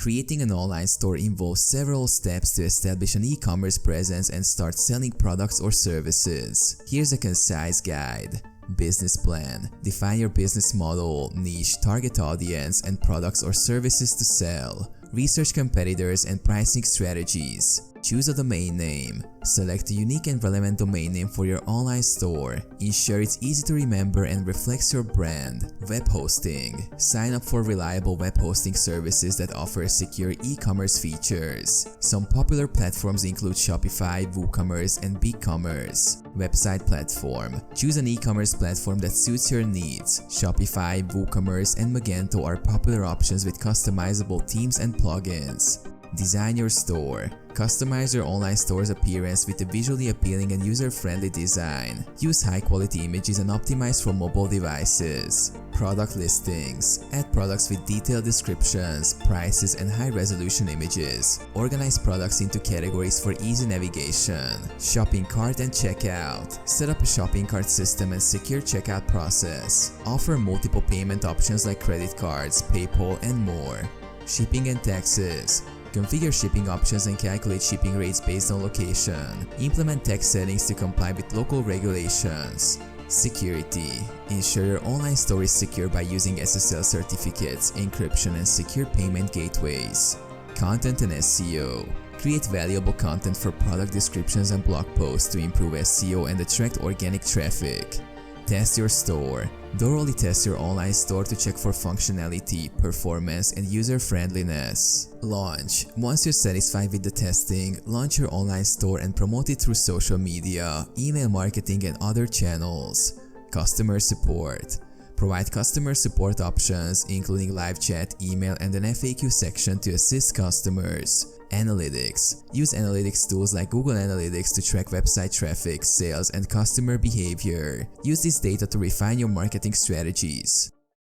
Creating an online store involves several steps to establish an e-commerce presence and start selling products or services. Here's a concise guide. Business plan. Define your business model, niche, target audience, and products or services to sell. Research competitors and pricing strategies. Choose a domain name. Select a unique and relevant domain name for your online store. Ensure it's easy to remember and reflects your brand. Web hosting. Sign up for reliable web hosting services that offer secure e-commerce features. Some popular platforms include Shopify, WooCommerce, and BigCommerce. Website platform. Choose an e-commerce platform that suits your needs. Shopify, WooCommerce, and Magento are popular options with customizable themes and plugins. Design your store. Customize your online store's appearance with a visually appealing and user-friendly design. Use high-quality images and optimize for mobile devices. Product listings. Add products with detailed descriptions, prices, and high-resolution images. Organize products into categories for easy navigation. Shopping cart and checkout. Set up a shopping cart system and secure checkout process. Offer multiple payment options like credit cards, PayPal, and more. Shipping and taxes. Configure shipping options and calculate shipping rates based on location. Implement tax settings to comply with local regulations. Security. Ensure your online store is secure by using SSL certificates, encryption, and secure payment gateways. Content and SEO. Create valuable content for product descriptions and blog posts to improve SEO and attract organic traffic. Test your store. Thoroughly test your online store to check for functionality, performance, and user-friendliness. Launch. Once you're satisfied with the testing, launch your online store and promote it through social media, email marketing, and other channels. Customer support. Provide customer support options, including live chat, email, and an FAQ section to assist customers. Analytics. Use analytics tools like Google Analytics to track website traffic, sales, and customer behavior. Use this data to refine your marketing strategies.